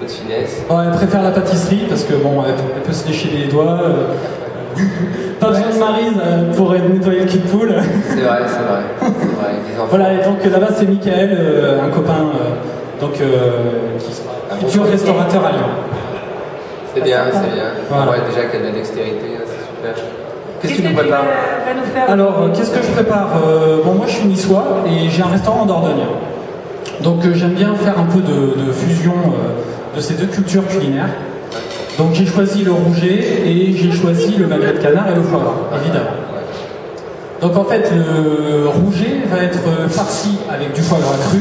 beaucoup de finesse. Bon, elle préfère la pâtisserie parce que bon, elle peut se lécher les doigts. Pas besoin de Maryse pour nettoyer le cul de poule. C'est vrai, c'est vrai. Les enfants. Voilà, et donc là-bas c'est Michael, un copain qui sera futur restaurateur à Lyon. C'est bien, c'est bien. Voilà. Ouais, déjà qu'elle a de la dextérité, c'est super. Qu'est-ce que tu nous prépares? Alors, qu'est-ce que je prépare? Bon, moi je suis niçois et j'ai un restaurant en Dordogne. Donc j'aime bien faire un peu de fusion de ces deux cultures culinaires. Donc j'ai choisi le rouget et j'ai choisi le magret de canard et le foie gras, évidemment. Donc en fait, le rouget va être farci avec du foie gras cru,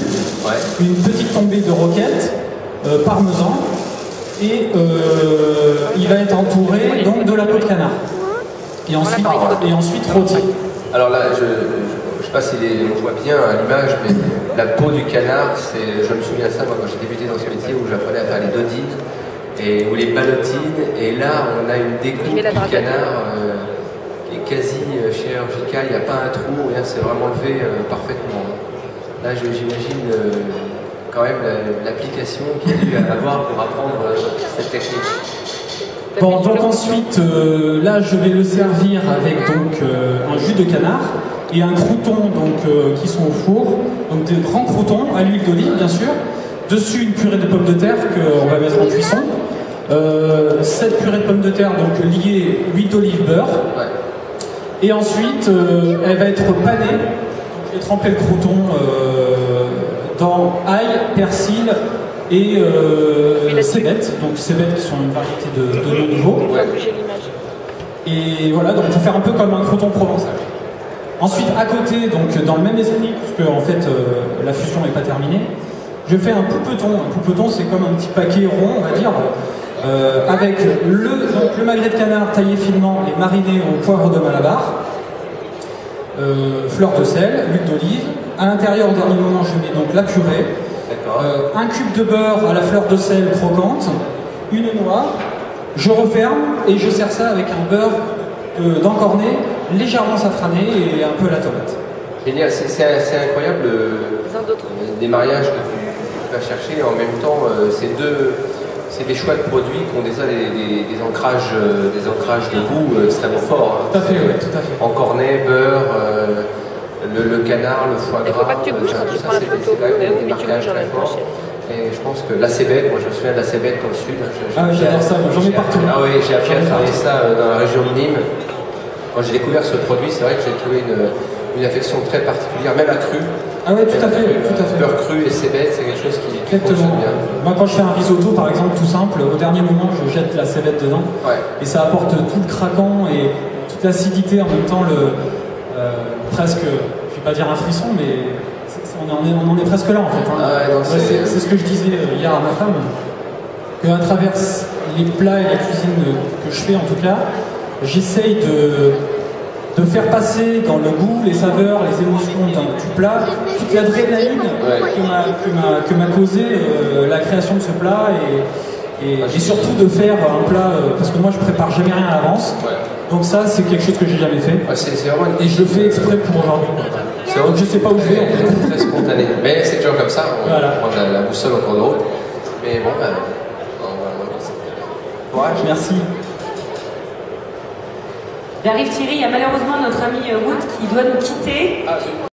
une petite tombée de roquette, parmesan, et il va être entouré donc de la peau de canard. Et ensuite rôti. Alors là, je ne sais pas si on voit bien à l'image, mais la peau du canard, je me souviens ça moi, quand j'ai débuté dans ce métier où j'apprenais à faire les dodines ou les ballotines, et là on a une découpe du canard qui est quasi chirurgicale, il n'y a pas un trou, rien, c'est vraiment levé parfaitement. Là j'imagine quand même l'application qu'il y a dû avoir pour apprendre cette technique. Bon, donc ensuite, là je vais le servir avec donc un jus de canard et un crouton donc, qui sont au four, donc des grands croutons à l'huile d'olive bien sûr, dessus une purée de pommes de terre qu'on va mettre en cuisson. Cette purée de pommes de terre donc liée huile d'olive beurre, et ensuite elle va être panée, donc je vais tremper le crouton dans ail, persil et cébettes, donc cébettes qui sont une variété de noms nouveaux. Et voilà, donc on peut faire un peu comme un crouton provençal. Ensuite, à côté, donc dans le même esprit, puisque en fait la fusion n'est pas terminée, je fais un poupeton. Un poupeton, c'est comme un petit paquet rond, on va dire, avec le magret de canard taillé finement et mariné au poivre de Malabar, fleur de sel, huile d'olive. À l'intérieur, au dernier moment, je mets donc la purée. Un cube de beurre à la fleur de sel croquante, une noix, je referme et je sers ça avec un beurre d'encorné légèrement safrané et un peu à la tomate. Génial, c'est incroyable des mariages que tu vas chercher, en même temps c'est des choix de produits qui ont déjà des ancrages de goût extrêmement forts. Tout à fait, oui, tout à fait. Encorné, beurre, le canard, le foie gras, il faut pas que tu bouges quand tu prends la photo, mais tu bouges dans la prochaine. Et je pense que la cébette, moi je me souviens de la cébette dans le sud. J'adore ça, j'en ai partout. Ah oui, j'ai appris à travailler ça dans la région de Nîmes. Quand j'ai découvert ce produit, c'est vrai que j'ai trouvé une affection très particulière, même à cru. Ah oui, tout à fait, tout à fait. Beurre cru et cébette, c'est quelque chose qui fonctionne bien. Moi, quand je fais un risotto, par exemple, tout simple, au dernier moment, je jette la cébette dedans. Et ça apporte tout le craquant et toute l'acidité, en même temps, presque, je ne vais pas dire un frisson, mais on en est presque là, en fait. C'est ce que je disais hier à ma femme, qu'à travers les plats et la cuisine que je fais, en tout cas, j'essaye de faire passer dans le goût, les saveurs, les émotions du plat, toute l'adrénaline que m'a causé la création de ce plat et surtout de faire un plat, parce que moi je prépare jamais rien à l'avance, donc ça c'est quelque chose que j'ai jamais fait et je le fais exprès pour aujourd'hui. Donc je sais pas où je vais en fait. Très spontané, mais c'est toujours comme ça, on prend la boussole au cours de route, mais bon, courage. Merci. J'arrive Thierry, il y a malheureusement notre ami Wood qui doit nous quitter.